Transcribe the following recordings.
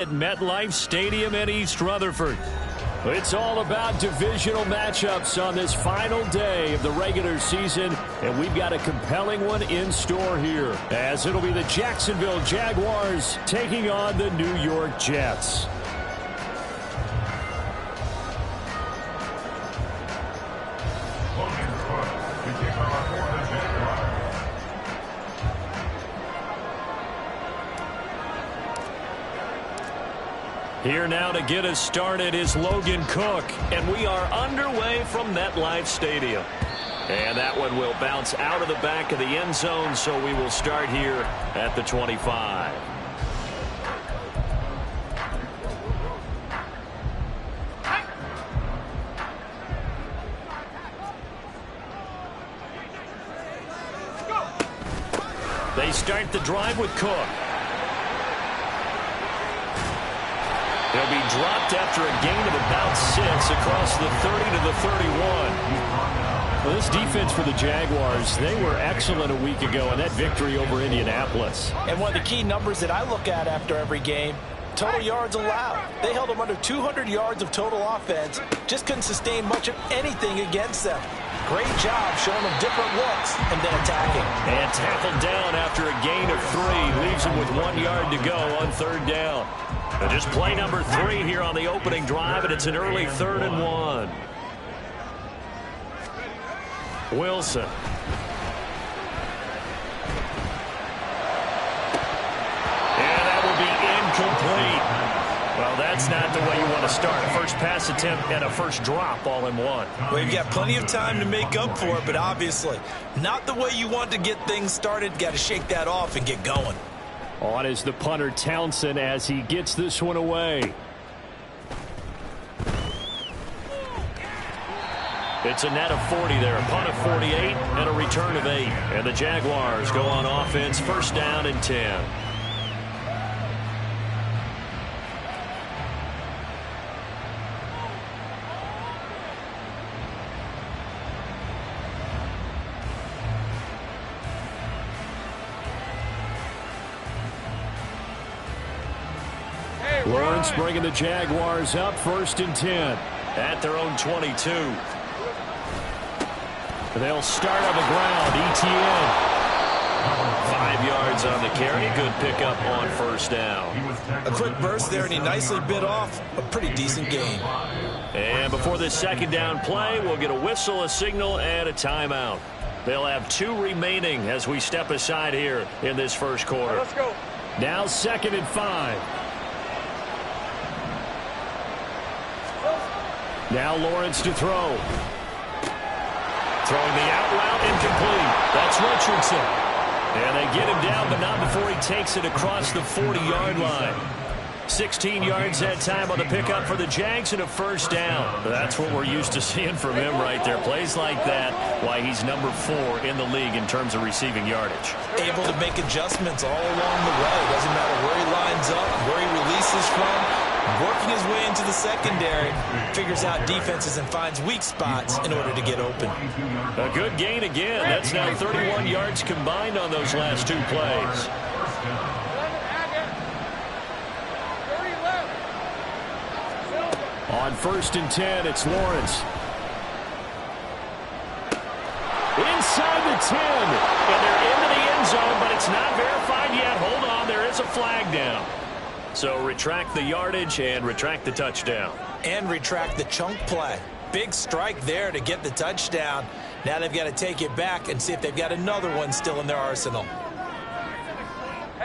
At MetLife Stadium in East Rutherford. It's all about divisional matchups on this final day of the regular season, and we've got a compelling one in store here, as it'll be the Jacksonville Jaguars taking on the New York Jets. Here now to get us started is Logan Cook, and we are underway from MetLife Stadium. And that one will bounce out of the back of the end zone, so we will start here at the 25. They start the drive with Cook. He'll be dropped after a gain of about 6 across the 30 to the 31. Well, this defense for the Jaguars, they were excellent a week ago in that victory over Indianapolis. And one of the key numbers that I look at after every game, total yards allowed. They held them under 200 yards of total offense, just couldn't sustain much of anything against them. Great job showing them different looks and then attacking. And tackled down after a gain of 3, leaves him with 1 yard to go on 3rd down. And just play number 3 here on the opening drive, and it's an early 3rd and 1. Wilson. And that will be incomplete. Well, that's not the way you want to start. A first pass attempt and a first drop all in one. Well, you've got plenty of time to make up for it, but obviously not the way you want to get things started. Got to shake that off and get going. On is the punter, Townsend, as he gets this one away. It's a net of 40 there, a punt of 48, and a return of 8. And the Jaguars go on offense, 1st down and 10. Lawrence bringing the Jaguars up, 1st and 10 at their own 22. They'll start on the ground. ETN. 5 yards on the carry. Good pickup on 1st down. A quick burst there, and he nicely bit off a pretty decent gain. And before this 2nd down play, we'll get a whistle, a signal, and a timeout. They'll have 2 remaining as we step aside here in this 1st quarter. Let's go. Now 2nd and 5. Now Lawrence to throw. Throwing the out route, incomplete. That's Richardson. And they get him down, but not before he takes it across the 40-yard line. 16 yards that time on the pickup for the Jags and a 1st down. That's what we're used to seeing from him right there. Plays like that, why he's number 4 in the league in terms of receiving yardage. Able to make adjustments all along the way. Doesn't matter where he lines up, where he releases from. Working his way into the secondary, figures out defenses and finds weak spots in order to get open. A good gain again. That's now 31 yards combined on those last 2 plays. On 1st and 10, it's Lawrence. Inside the 10, and they're into the end zone, but it's not verified yet. Hold on, there is a flag down. So retract the yardage and retract the touchdown. And retract the chunk play. Big strike there to get the touchdown. Now they've got to take it back and see if they've got another one still in their arsenal.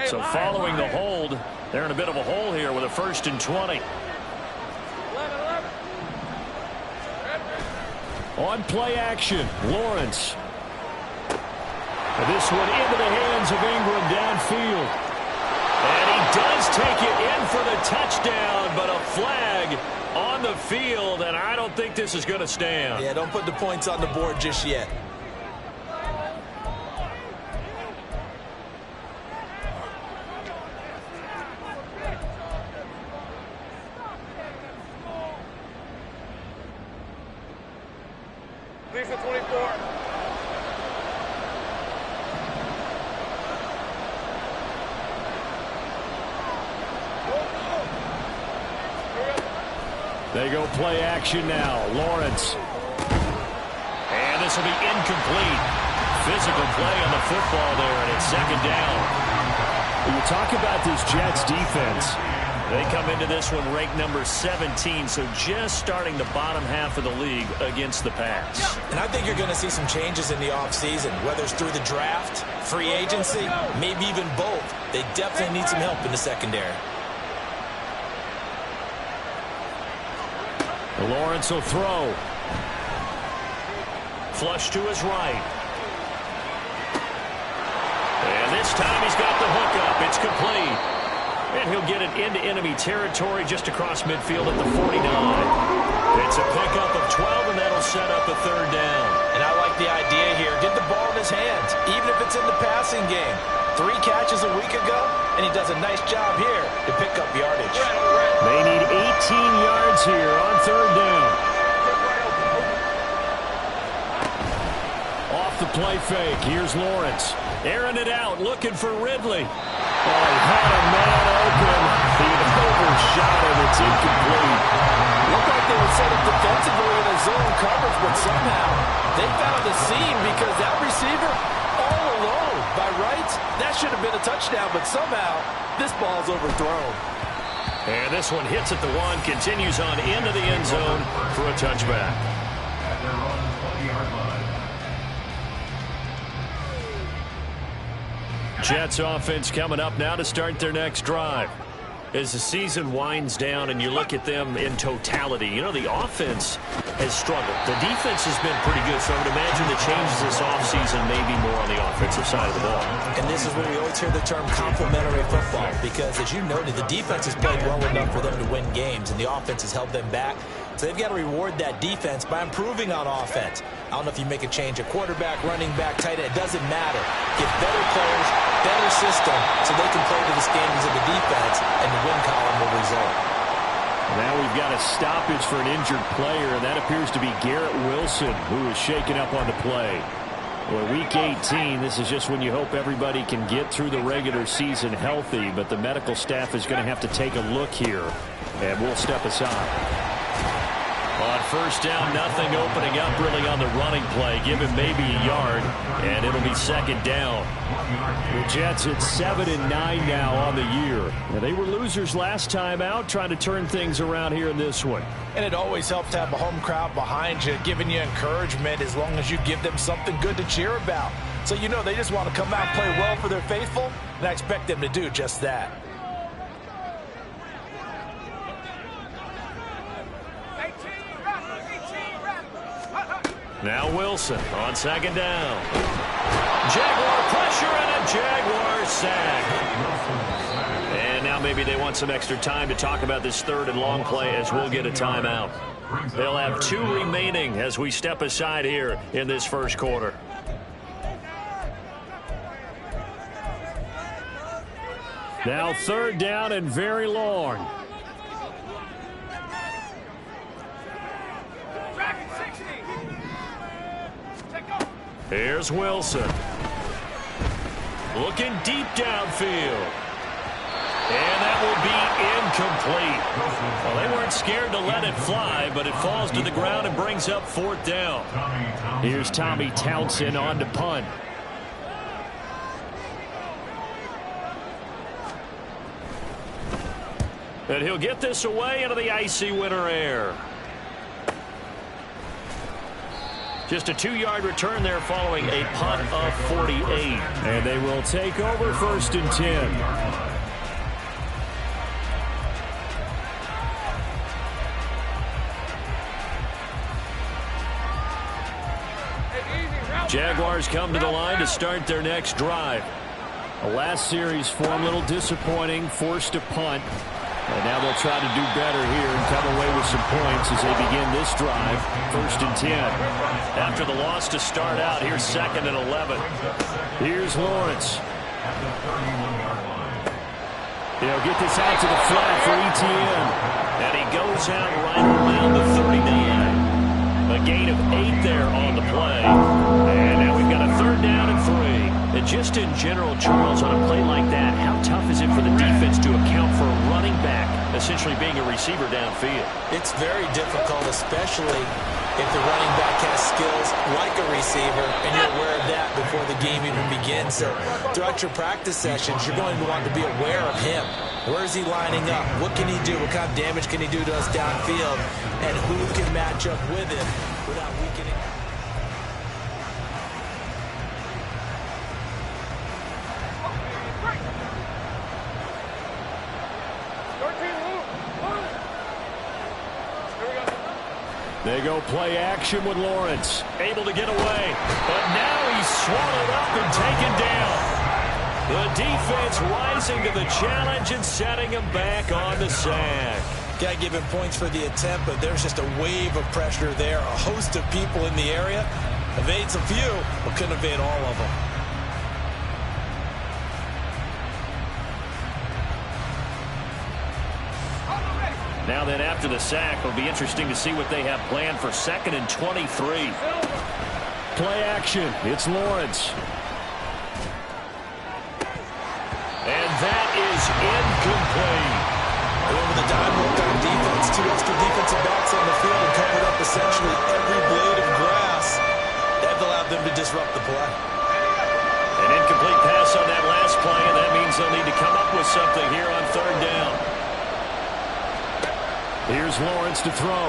So following the hold, they're in a bit of a hole here with a 1st and 20. On play action, Lawrence. And this one into the hands of Ingram downfield. And he does take it in for the touchdown, but a flag on the field, and I don't think this is going to stand. Yeah, don't put the points on the board just yet. Lisa 24. They go play action now. Lawrence. And this will be incomplete. Physical play on the football there, and it's second down. When you talk about this Jets defense, they come into this one ranked number 17, so just starting the bottom half of the league against the pass. And I think you're going to see some changes in the offseason, whether it's through the draft, free agency, maybe even both. They definitely need some help in the secondary. Lawrence will throw. Flush to his right. And this time he's got the hook up. It's complete. And he'll get it into enemy territory just across midfield at the 49. It's a pickup of 12, and that'll set up a third down. And I like the idea here. Get the ball in his hands, even if it's in the passing game. 3 catches a week ago, and he does a nice job here to pick up yardage. They need 18 yards here on third down. Off the play fake. Here's Lawrence. Airing it out, looking for Ridley. Oh, he had a man open. He overshot him. It's incomplete. Looked like they were set up defensively in a zone coverage, but somehow they found the seam because that receiver all alone. By rights, that should have been a touchdown, but somehow this ball's overthrown. And this one hits at the 1, continues on into the end zone for a touchback. Jets offense coming up now to start their next drive. As the season winds down and you look at them in totality, you know, the offense has struggled. The defense has been pretty good, so I would imagine the changes this offseason may be more on the offensive side of the ball. And this is where we always hear the term complementary football, because as you noted, the defense has played well enough for them to win games, and the offense has held them back. So they've got to reward that defense by improving on offense. I don't know if you make a change at quarterback, running back, tight end. It doesn't matter. Get better players, better system, so they can play to the standards of the defense, and the win column will result. Now we've got a stoppage for an injured player, and that appears to be Garrett Wilson, who is shaken up on the play. Well, week 18, this is just when you hope everybody can get through the regular season healthy, but the medical staff is going to have to take a look here, and we'll step aside. On first down, nothing opening up really on the running play. Give him maybe a yard, and it'll be second down. The Jets at 7-9 now on the year. Now, they were losers last time out, trying to turn things around here in this one. And it always helps to have a home crowd behind you, giving you encouragement as long as you give them something good to cheer about. So you know they just want to come out and play well for their faithful, and I expect them to do just that. Now Wilson on second down. Jaguar pressure and a Jaguar sack. And now maybe they want some extra time to talk about this third and long play as we'll get a timeout. They'll have 2 remaining as we step aside here in this first quarter. Now third down and very long. Here's Wilson. Looking deep downfield. And that will be incomplete. Well, they weren't scared to let it fly, but it falls to the ground and brings up fourth down. Here's Tommy Townsend on to punt. And he'll get this away into the icy winter air. Just a 2-yard return there following a punt of 48. And they will take over first and 10. Jaguars come to the line to start their next drive. The last series for them a little disappointing, forced to punt. And now they'll try to do better here and come away with some points as they begin this drive. First and 10. After the loss to start out, here's second and 11. Here's Lawrence. He'll get this out to the flat for ETN. And he goes out right around the 39. A gain of 8 there on the play. And now we've got a third down and 3. And just in general, Charles, on a play like that, how tough is it for the defense to account for a running back essentially being a receiver downfield? It's very difficult, especially if the running back has skills like a receiver, and you're aware of that before the game even begins. So throughout your practice sessions, you're going to want to be aware of him. Where is he lining up? What can he do? What kind of damage can he do to us downfield? And who can match up with him without weakening? They go play action with Lawrence. Able to get away. But now he's swallowed up and taken down. The defense rising to the challenge and setting him back on the sack. Got to give him points for the attempt, but there's just a wave of pressure there. A host of people in the area. Evades a few, but couldn't evade all of them. Now then, after the sack, it'll be interesting to see what they have planned for 2nd and 23. Play action. It's Lawrence. And that is incomplete. Over the dime look on defense, 2 extra defensive backs on the field and covered up essentially every blade of grass. That allowed them to disrupt the play. An incomplete pass on that last play, and that means they'll need to come up with something here on 3rd down. Here's Lawrence to throw.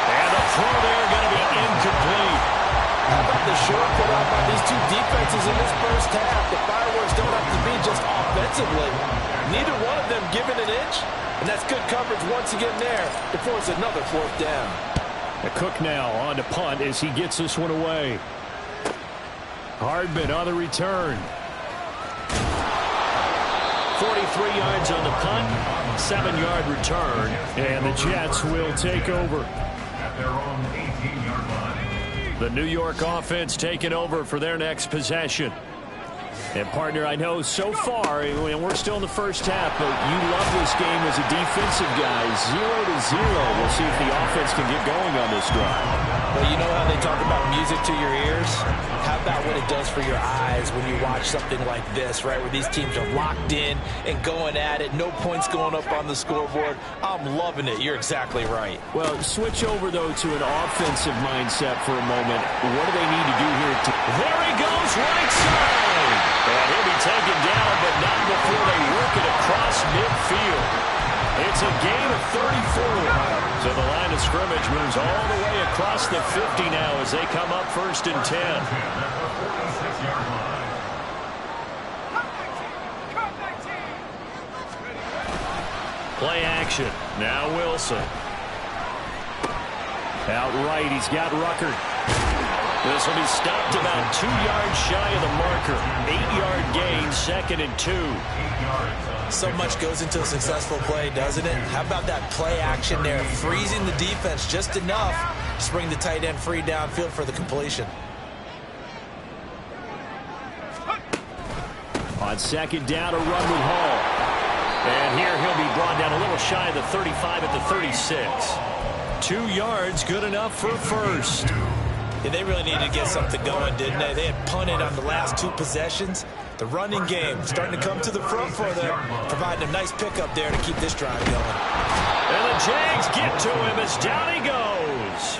And the throw there going to be incomplete. How about the short put up by these two defenses in this first half? The fireworks don't have to be just offensively. Neither one of them giving an inch. And that's good coverage once again there to force another 4th down. Cook now on to punt as he gets this one away. Hardman on the return. 43 yards on the punt, 7-yard return, and the Jets will take over. At their own 18-yard line. The New York offense taking over for their next possession. And, partner, I know so far, and we're still in the first half, but you love this game as a defensive guy. 0-0. We'll see if the offense can get going on this drive. Well, you know how they talk about music to your ears? How about what it does for your eyes when you watch something like this, right, where these teams are locked in and going at it, no points going up on the scoreboard? I'm loving it. You're exactly right. Well, switch over, though, to an offensive mindset for a moment. What do they need to do here? There he goes, right side. And he'll be taken down, but not before they work it across midfield. It's a gain of 34. So the line of scrimmage moves all the way across the 50 now as they come up 1st and 10. Play action. Now Wilson. Outright, he's got Rucker. This will be stopped about 2 yards shy of the marker. 8-yard gain, 2nd and 2. So much goes into a successful play, doesn't it? How about that play action there? Freezing the defense just enough to bring the tight end free downfield for the completion. On 2nd down, a run with Hall. And here he'll be brought down a little shy of the 35 at the 36. 2 yards, good enough for 1st. Yeah, they really needed to get something going, didn't they? They had punted on the last 2 possessions. The running game starting to come to the front for them, providing a nice pickup there to keep this drive going. And the Jags get to him as down he goes.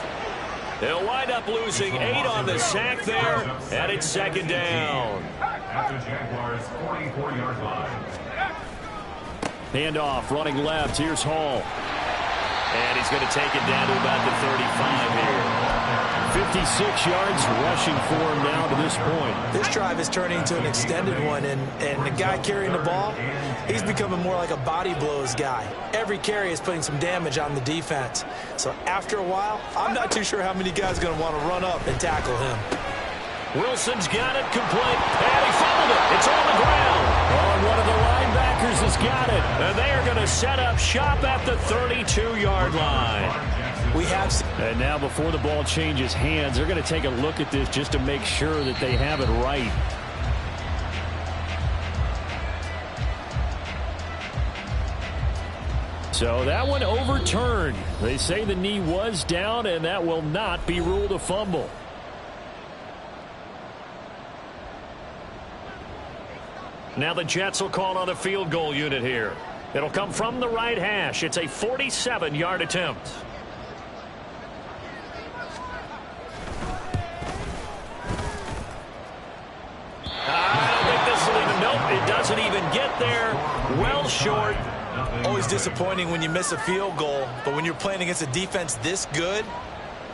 They'll wind up losing 8 on the sack there, and it's 2nd down. At the Jaguars' 44-yard line. Handoff, running left. Here's Hall. And he's going to take it down to about the 35 here. 56 yards rushing for him now to this point. This drive is turning into an extended one, and the guy carrying the ball, he's becoming more like a body blows guy. Every carry is putting some damage on the defense. So after a while, I'm not too sure how many guys are going to want to run up and tackle him. Wilson's got it complete, and he fumbled it. It's on the ground. Oh, one of the linebackers has got it. And they are going to set up shop at the 32-yard line. We have. And now before the ball changes hands, they're going to take a look at this just to make sure that they have it right. So that one overturned. They say the knee was down, and that will not be ruled a fumble. Now the Jets will call on a field goal unit here. It'll come from the right hash. It's a 47-yard attempt. I don't think this will even, nope, it doesn't even get there. Well short. Always disappointing when you miss a field goal, but when you're playing against a defense this good,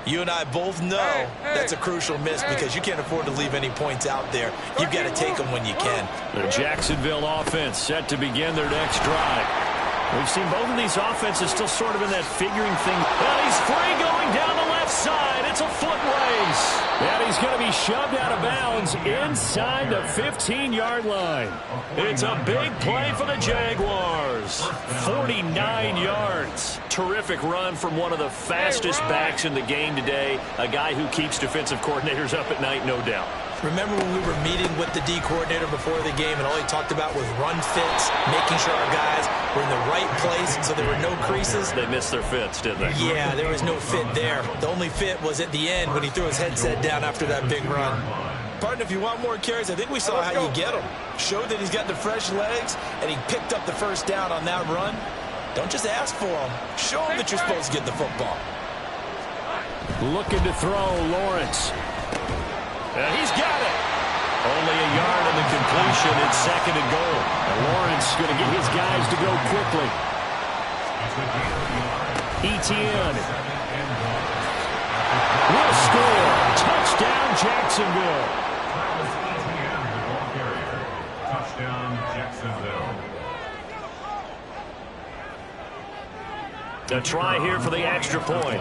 you and I both know that's a crucial miss because you can't afford to leave any points out there. You've got to take them when you can. The Jacksonville offense set to begin their next drive. We've seen both of these offenses still sort of in that figuring thing. And he's free going down the left side. It's a foot race. And he's going to be shoved out of bounds inside the 15-yard line. It's a big play for the Jaguars. 49 yards. Terrific run from one of the fastest backs in the game today. A guy who keeps defensive coordinators up at night, no doubt. Remember when we were meeting with the D coordinator before the game and all he talked about was run fits, making sure our guys were in the right place so there were no creases? They missed their fits, didn't they? Yeah, there was no fit there. The only fit was at the end when he threw his headset down after that big run. Partner, if you want more carries, I think we saw how you get them. Showed that he's got the fresh legs, and he picked up the first down on that run. Don't just ask for them. Show them that you're supposed to get the football. Looking to throw, Lawrence. And he's got it. Only a yard in the completion. It's 2nd and goal. And Lawrence going to get his guys to go quickly. Etienne will score. Touchdown, Jacksonville. Touchdown, Jacksonville. A try here for the extra point.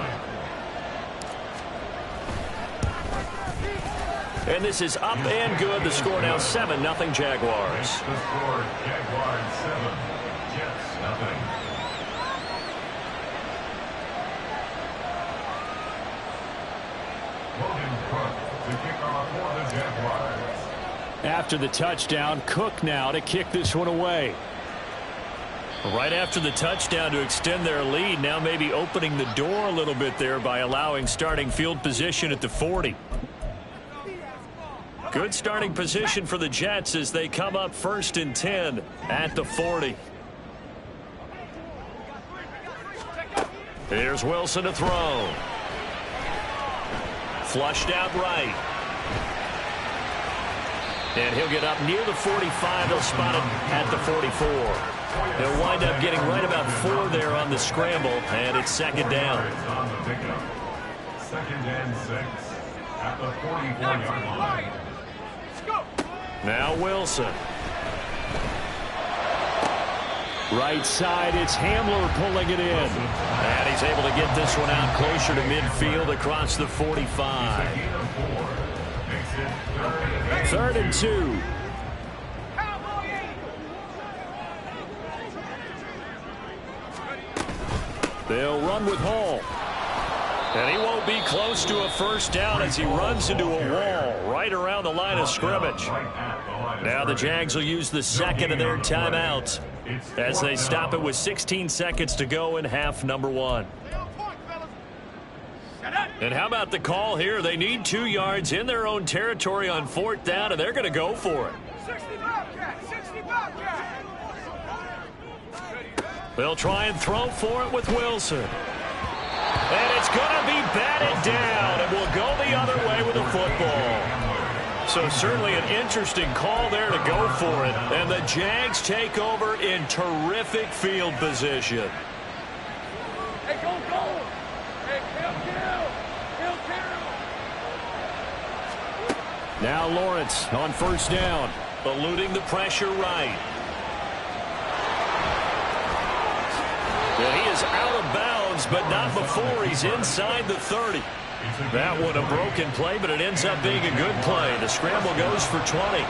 And this is up and good. The score now 7-0 Jaguars. The score, Jaguars 7, Jets 0. Logan Cook to kick off for the Jaguars. After the touchdown, Cook now to kick this one away. Right after the touchdown to extend their lead, now maybe opening the door a little bit there by allowing starting field position at the 40. Good starting position for the Jets as they come up 1st and 10 at the 40. Here's Wilson to throw. Flushed out right. And he'll get up near the 45. They'll spot it at the 44. They'll wind up getting right about 4 there on the scramble, and it's 2nd down. On the pickup. 2nd and 6 at the 44-yard line. Now Wilson. Right side, it's Hamler pulling it in. And he's able to get this one out closer to midfield across the 45. 3rd and 2. They'll run with Hall. And he won't be close to a first down as he runs into a wall right around the line of scrimmage. Now the Jags will use the 2nd of their timeouts as they stop it with 16 seconds to go in half number 1. And how about the call here? They need 2 yards in their own territory on 4th down, and they're going to go for it. They'll try and throw for it with Wilson. And it's going to be batted down, and will go the other way with the football. So certainly an interesting call there to go for it. And the Jags take over in terrific field position. Hey, go. Hey, kill. Now Lawrence on 1st down, eluding the pressure right. And he is out of bounds, but not before he's inside the 30. That one a broken play, but it ends up being a good play. The scramble goes for 20.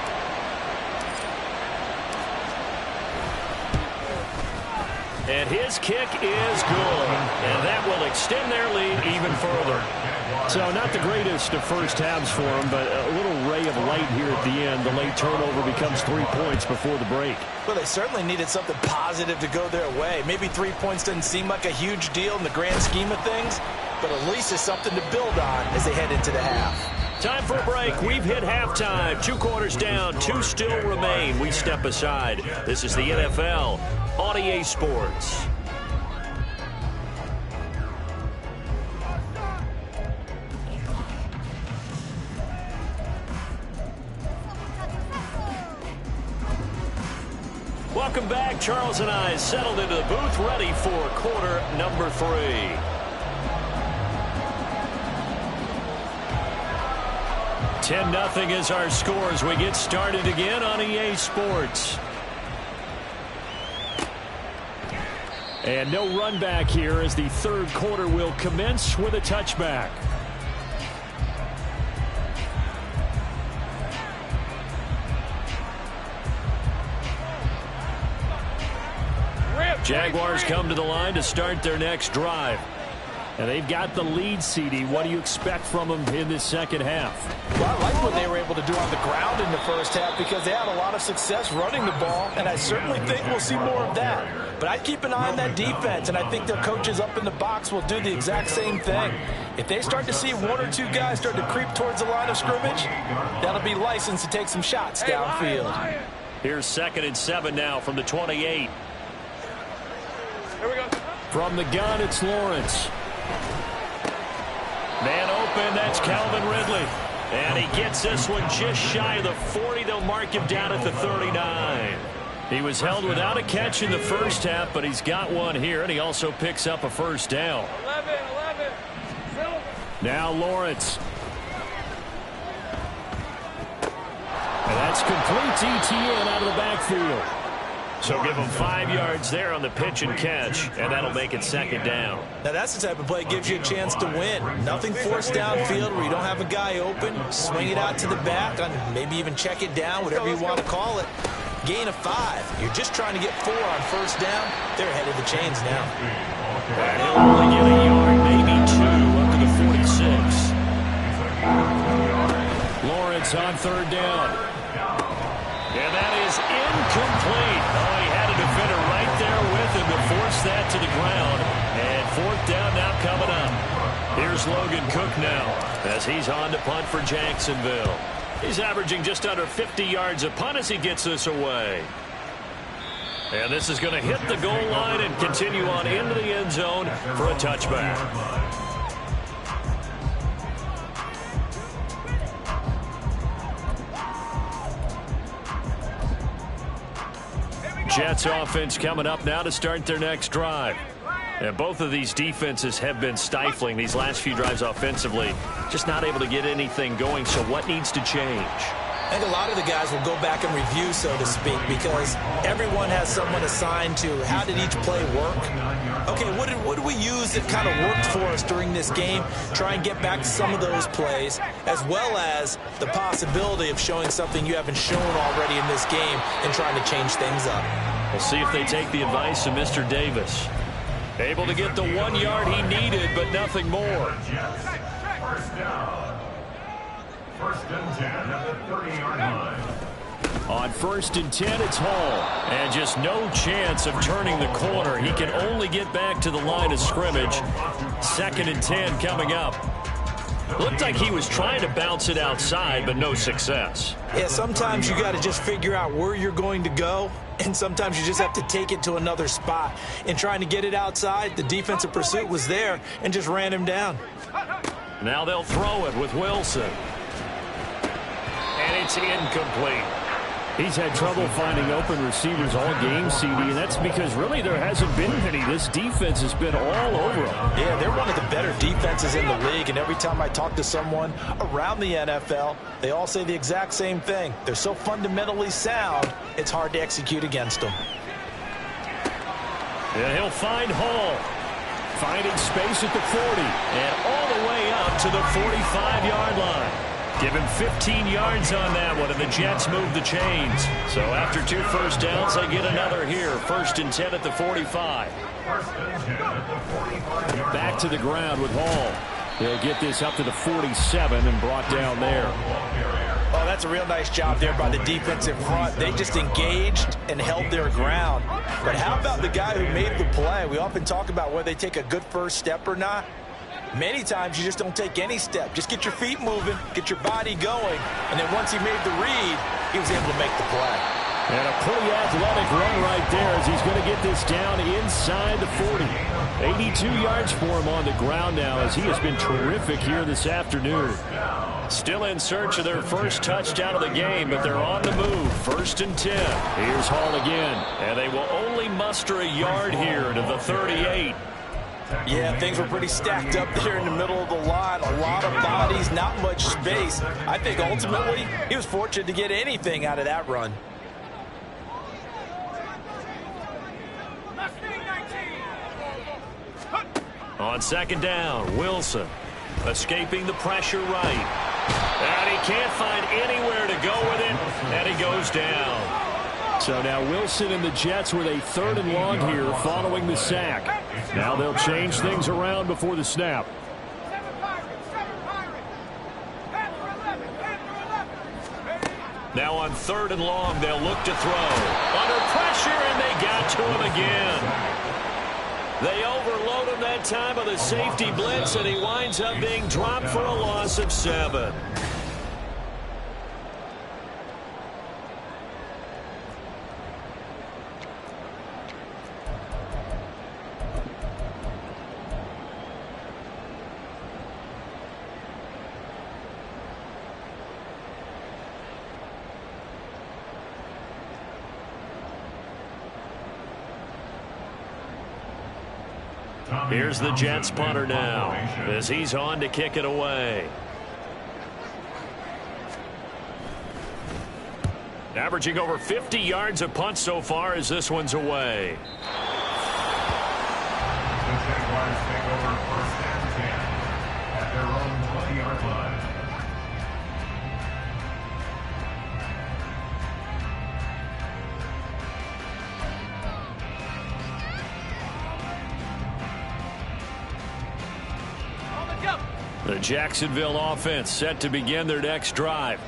And his kick is good. And that will extend their lead even further. So not the greatest of first halves for him, but a little ray of light here at the end. The late turnover becomes 3 points before the break. Well, they certainly needed something positive to go their way. Maybe 3 points doesn't seem like a huge deal in the grand scheme of things, but at least it's something to build on as they head into the half. Time for a break. We've hit halftime. 2 quarters down, 2 still remain. We step aside. This is the NFL on EA Sports. Welcome back. Charles and I settled into the booth, ready for quarter number 3. (10-0) is our score as we get started again on EA Sports. And no run back here as the third quarter will commence with a touchback. Jaguars come to the line to start their next drive. And they've got the lead, CD. What do you expect from them in this second half? Well, I like what they were able to do on the ground in the first half because they had a lot of success running the ball, and I certainly think we'll see more of that. But I'd keep an eye on that defense, and I think their coaches up in the box will do the exact same thing. If they start to see 1 or 2 guys start to creep towards the line of scrimmage, that'll be licensed to take some shots downfield. Here's 2nd and 7 now from the 28. Here we go. From the gun, it's Lawrence. Man open, that's Calvin Ridley. And he gets this one just shy of the 40. They'll mark him down at the 39. He was held without a catch in the first half, but he's got one here, and he also picks up a first down. 11. Silver. Now Lawrence. And that's complete ETN out of the backfield. So give him 5 yards there on the pitch and catch, and that'll make it 2nd down. Now that's the type of play that gives you a chance to win. Nothing forced downfield where you don't have a guy open. Swing it out to the back, and maybe even check it down, whatever you want to call it. Gain of 5. You're just trying to get 4 on first down. They're ahead of the chains now. And he'll only get a yard, maybe 2, up to the 46. Lawrence on 3rd down. And that is incomplete. Oh, he had a defender right there with him to force that to the ground. And 4th down now coming up. Here's Logan Cook now as he's on to punt for Jacksonville. He's averaging just under 50 yards a punt as he gets this away. And this is going to hit the goal line and continue on into the end zone for a touchback. Jets offense coming up now to start their next drive. And both of these defenses have been stifling these last few drives offensively. Just not able to get anything going, so what needs to change? I think a lot of the guys will go back and review, so to speak, because everyone has someone assigned to how did each play work. Okay, what did we use that kind of worked for us during this game? Try and get back to some of those plays, as well as the possibility of showing something you haven't shown already in this game and trying to change things up. We'll see if they take the advice of Mr. Davis. Able to get the 1 yard he needed, but nothing more. First down. 1st and 10 at the 30-yard line. On 1st and 10, it's Hall. And just no chance of turning the corner. He can only get back to the line of scrimmage. 2nd and 10 coming up. Looked like he was trying to bounce it outside, but no success. Yeah, sometimes you got to just figure out where you're going to go, and sometimes you just have to take it to another spot. In trying to get it outside, the defensive pursuit was there and just ran him down. Now they'll throw it with Wilson. And it's incomplete. He's had trouble finding open receivers all game, CD, and that's because really there hasn't been any. This defense has been all over them. Yeah, they're one of the better defenses in the league, and every time I talk to someone around the NFL, they all say the exact same thing. They're so fundamentally sound, it's hard to execute against them. And he'll find Hall. Finding space at the 40, and all the way up to the 45-yard line. Give him 15 yards on that one, and the Jets move the chains. So after 2 first downs, they get another here. 1st and 10 at the 45. Back to the ground with Hall. They'll get this up to the 47 and brought down there. Oh, that's a real nice job there by the defensive front. They just engaged and held their ground. But how about the guy who made the play? We often talk about whether they take a good first step or not. Many times you just don't take any step. Just get your feet moving, get your body going, and then once he made the read, he was able to make the play. And a pretty athletic run right there as he's going to get this down inside the 40. 82 yards for him on the ground now as he has been terrific here this afternoon. Still in search of their first touchdown of the game, but they're on the move. 1st and 10. Here's Hall again. And they will only muster a yard here to the 38. Yeah, things were pretty stacked up there in the middle of the line. A lot of bodies, not much space. I think ultimately he was fortunate to get anything out of that run. On 2nd down, Wilson escaping the pressure right. And he can't find anywhere to go with it, and he goes down. So now Wilson and the Jets with a 3rd and long here following the sack. Now they'll change things around before the snap. Now on 3rd and long, they'll look to throw. Under pressure, and they got to him again. They overload him that time with a safety blitz, and he winds up being dropped for a loss of 7. Here's the Jets punter now as he's on to kick it away. Averaging over 50 yards a punt so far as this one's away. The Jaguars take over 1st and 10 at their own 20-yard line. The Jacksonville offense set to begin their next drive.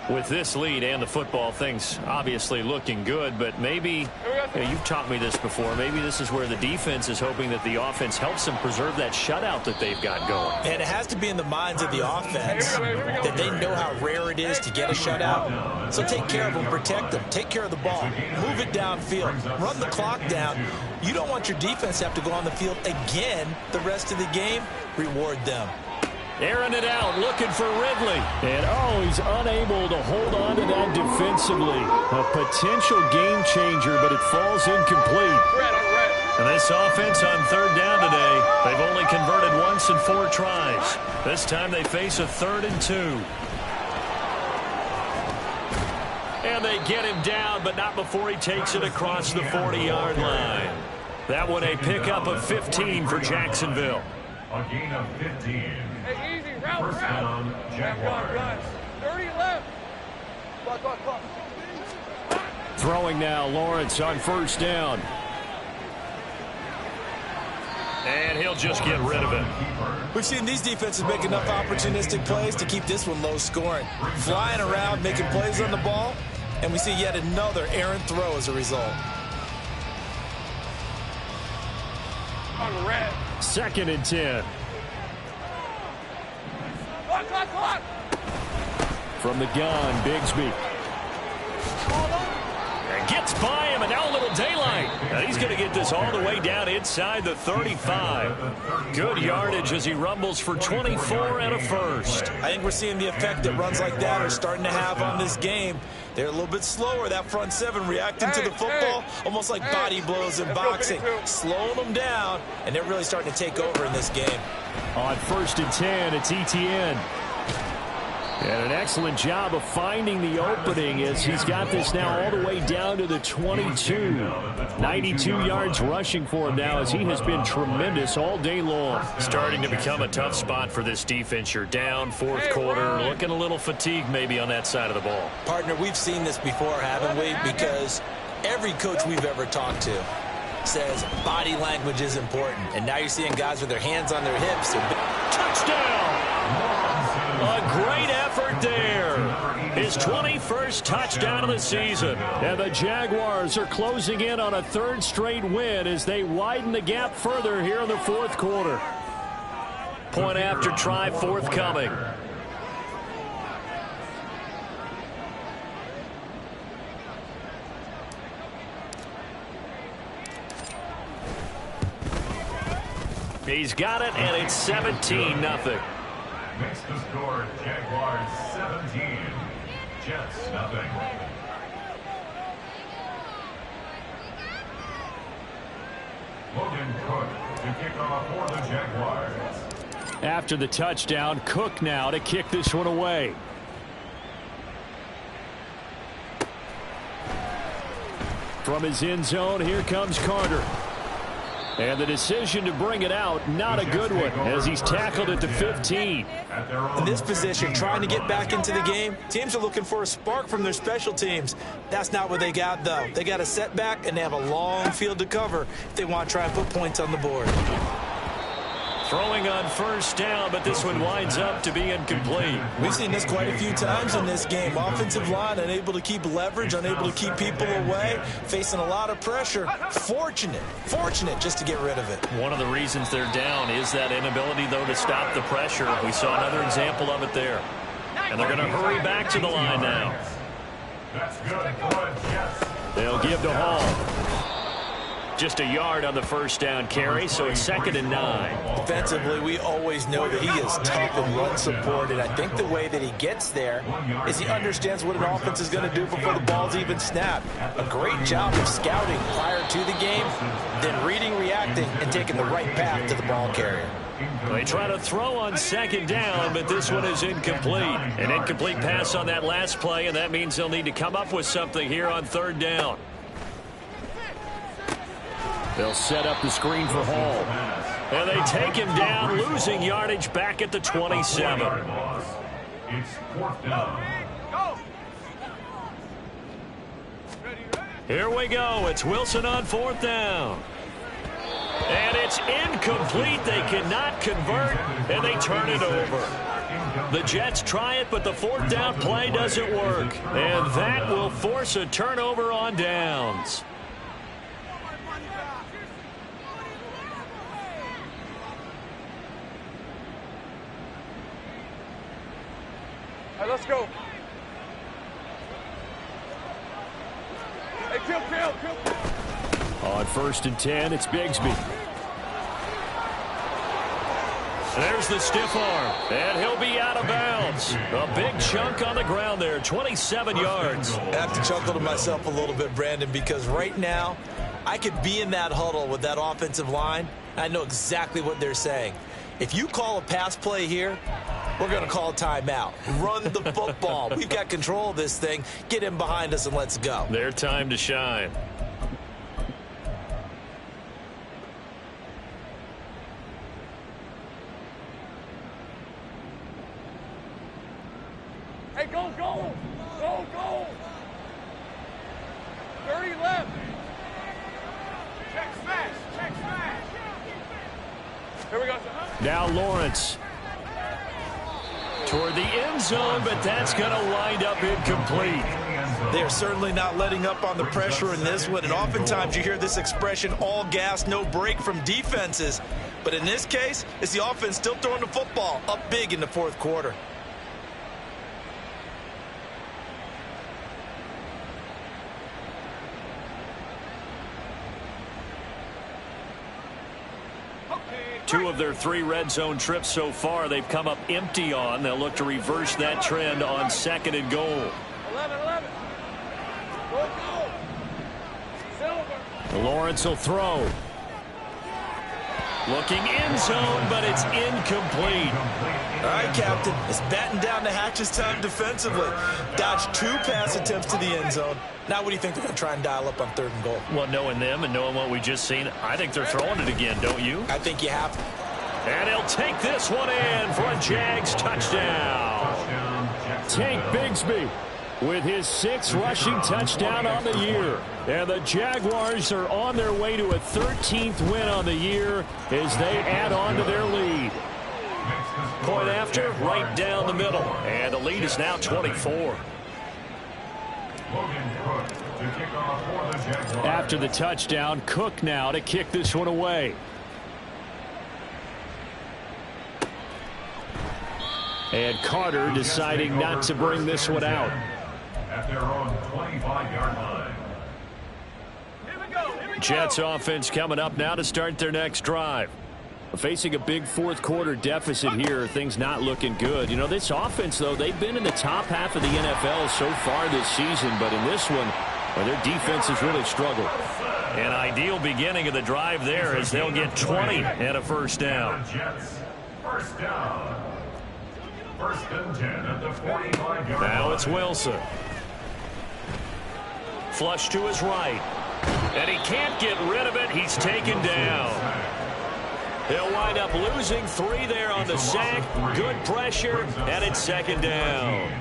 With this lead and the football, things obviously looking good, but maybe, you've taught me this before, maybe this is where the defense is hoping that the offense helps them preserve that shutout that they've got going. And it has to be in the minds of the offense that they know how rare it is to get a shutout. So take care of them, protect them, take care of the ball, move it downfield, run the clock down. You don't want your defense to have to go on the field again the rest of the game. Reward them. Airing it out, looking for Ridley. And, he's unable to hold on to that defensively. A potential game changer, but it falls incomplete. And this offense on 3rd down today, they've only converted once in 4 tries. This time they face a 3rd and 2. And they get him down, but not before he takes it across the 40-yard line. That one a pickup of 15 for Jacksonville. A gain of 15. Hey, easy, route, 1st down, Jaguars. Run. 30 left. Clock. Throwing now, Lawrence on 1st down. And he'll just get rid of it. We've seen these defenses make enough opportunistic plays to keep this one low scoring. Flying around, making plays on the ball, and we see yet another errant throw as a result. On red. 2nd and 10. Clock. From the gun, Bigsby. And gets by him, and now a little daylight. And he's going to get this all the way down inside the 35. Good yardage as he rumbles for 24 and a first. I think we're seeing the effect that runs like that are starting to have on this game. They're a little bit slower, that front 7 reacting to the football, almost like body blows in boxing, slowing them down, and they're really starting to take over in this game. On 1st and 10, it's ETN. And an excellent job of finding the opening as he's got this now all the way down to the 22. 92 yards rushing for him now as he has been tremendous all day long. Starting to become a tough spot for this defense. You're down 4th quarter, looking a little fatigued maybe on that side of the ball. Partner, we've seen this before, haven't we? Because every coach we've ever talked to says body language is important. And now you're seeing guys with their hands on their hips. Touchdown! A great effort there. His 21st touchdown of the season. And the Jaguars are closing in on a 3rd straight win as they widen the gap further here in the 4th quarter. Point after try forthcoming. He's got it, and it's 17-0. Makes the score Jaguars 17, Jets nothing. Logan Cook to kick off for the Jaguars. After the touchdown, Cook now to kick this one away. From his end zone, here comes Carter. And the decision to bring it out, not a good one, as he's tackled at the 15. In this position, trying to get back into the game, teams are looking for a spark from their special teams. That's not what they got, though. They got a setback, and they have a long field to cover if they want to try and put points on the board. Throwing on first down, but this one winds up to be incomplete. We've seen this quite a few times in this game. Offensive line unable to keep leverage, unable to keep people away, facing a lot of pressure. Fortunate just to get rid of it. One of the reasons they're down is that inability, though, to stop the pressure. We saw another example of it there. And they're going to hurry back to the line now. That's good. Good, yes. They'll give to Hall. Just a yard on the first down carry, so it's 2nd and 9. Defensively, we always know that he is tough and run support, and I think the way that he gets there is he understands what an offense is going to do before the ball's even snapped. A great job of scouting prior to the game, then reading, reacting, and taking the right path to the ball carrier. They try to throw on 2nd down, but this one is incomplete. An incomplete pass on that last play, and that means they'll need to come up with something here on 3rd down. They'll set up the screen for Hall. And they take him down, losing yardage back at the 27. It's 4th down. Here we go. It's Wilson on 4th down. And it's incomplete. They cannot convert, and they turn it over. The Jets try it, but the 4th down play doesn't work. And that will force a turnover on downs. Hey, let's go. Hey, kill. On 1st and 10, it's Bigsby. There's the stiff arm, and he'll be out of bounds. A big chunk on the ground there, 27 yards. I have to chuckle to myself a little bit, Brandon, because right now I could be in that huddle with that offensive line. I know exactly what they're saying. If you call a pass play here, we're going to call a timeout. Run the football. We've got control of this thing. Get in behind us and let's go. Their time to shine. Hey, go. 30 left. Check smash. Here we go. Now Lawrence. Toward the end zone, but that's going to wind up incomplete. They're certainly not letting up on the pressure in this one, and oftentimes you hear this expression, all gas, no break from defenses. But in this case, it's the offense still throwing the football up big in the 4th quarter. Two of their 3 red zone trips so far, they've come up empty on. They'll look to reverse that trend on 2nd and goal. 11. Go. Silver. Lawrence will throw. Looking end zone, but it's incomplete. All right, Captain, it's batten down the hatches time defensively. Dodged 2 pass attempts to the end zone. Now what do you think they're going to try and dial up on 3rd and goal? Well, knowing them and knowing what we just seen, I think they're throwing it again, don't you? I think you have to. And he'll take this one in for a Jags touchdown. Tank Bigsby with his 6th rushing touchdown on the year. And the Jaguars are on their way to a 13th win on the year as they add on to their lead. Point after, right down the middle. And the lead is now 24. After the touchdown, Cook now to kick this one away. And Carter deciding not to bring this one out. At their own 25-yard line. Jets offense coming up now to start their next drive. Facing a big fourth quarter deficit here, things not looking good. You know, this offense, though, they've been in the top half of the NFL so far this season, but in this one, their defense has really struggled. An ideal beginning of the drive there as they'll get 20 and a first down. Jets, first down. First and 10 at the 45-yard line. Now it's Wilson. Flush to his right. And he can't get rid of it. He's taken down. They'll wind up losing 3 there on the sack. Good pressure, and it's second down.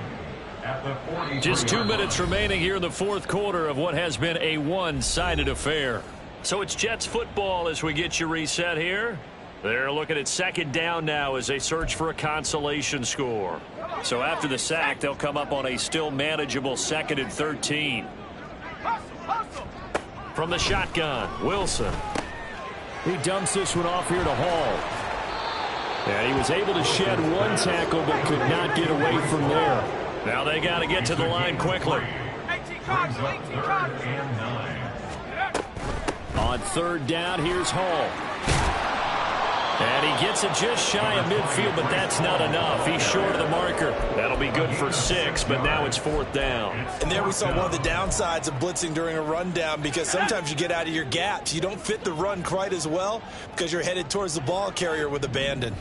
Just 2 minutes remaining here in the fourth quarter of what has been a one-sided affair. So it's Jets football as we get you reset here. They're looking at second down now as they search for a consolation score. So after the sack, they'll come up on a still manageable 2nd and 13. From the shotgun, Wilson. He dumps this one off here to Hall. And he was able to shed one tackle but could not get away from there. Now they got to get to the line quickly. On third down, here's Hall. And he gets it just shy of midfield, but that's not enough. He's short of the marker. That'll be good for 6, but now it's fourth down. And there we saw one of the downsides of blitzing during a rundown, because sometimes you get out of your gaps. You don't fit the run quite as well because you're headed towards the ball carrier with abandon.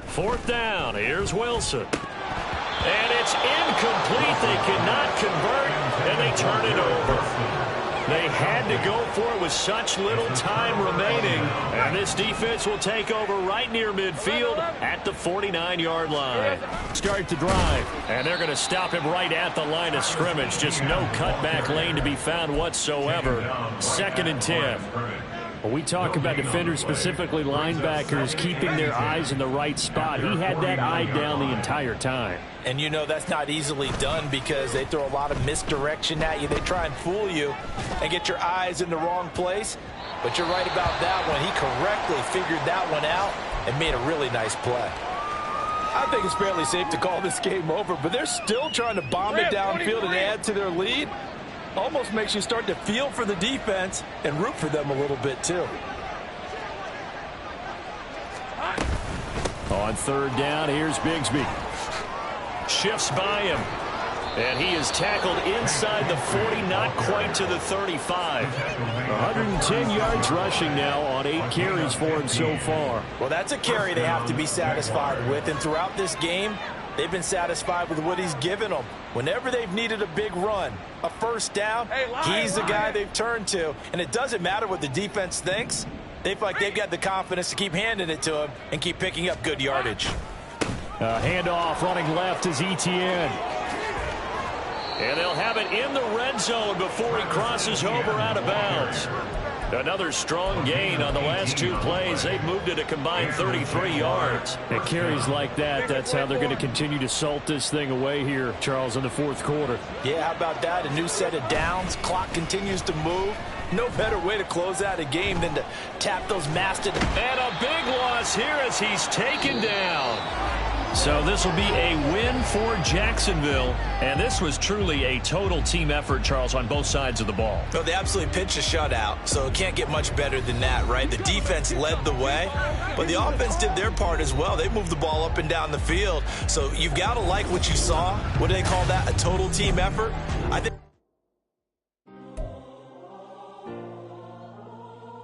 Fourth down. Here's Wilson. And it's incomplete. They cannot convert, and they turn it over. They had to go for it with such little time remaining. And this defense will take over right near midfield at the 49-yard line. Start the drive. And they're going to stop him right at the line of scrimmage. Just no cutback lane to be found whatsoever. 2nd and 10. When we talk about defenders, specifically linebackers, keeping their eyes in the right spot, he had that eye down the entire time. And you know that's not easily done because they throw a lot of misdirection at you. They try and fool you and get your eyes in the wrong place. But you're right about that one. He correctly figured that one out and made a really nice play. I think it's fairly safe to call this game over, but they're still trying to bomb it downfield and add to their lead. Almost makes you start to feel for the defense and root for them a little bit too. On third down, here's Bigsby. Shifts by him. And he is tackled inside the 40, not quite to the 35. 110 yards rushing now on 8 carries for him so far. Well, that's a carry they have to be satisfied with. And throughout this game, they've been satisfied with what he's given them. Whenever they've needed a big run, a first down, he's the guy they've turned to. And it doesn't matter what the defense thinks. They feel like they've got the confidence to keep handing it to him and keep picking up good yardage. Handoff running left is Etienne. And they'll have it in the red zone before he crosses over out of bounds. Another strong gain on the last 2 plays. They've moved it a combined 33 yards. It carries like that. That's how they're going to continue to salt this thing away here, Charles, in the fourth quarter. Yeah, how about that? A new set of downs. Clock continues to move. No better way to close out a game than to tap those masted. And a big loss here as he's taken down. So this will be a win for Jacksonville. And this was truly a total team effort, Charles, on both sides of the ball. So they absolutely pitched a shutout, so it can't get much better than that, right? The defense led the way, but the offense did their part as well. They moved the ball up and down the field. So you've got to like what you saw. What do they call that? A total team effort? I think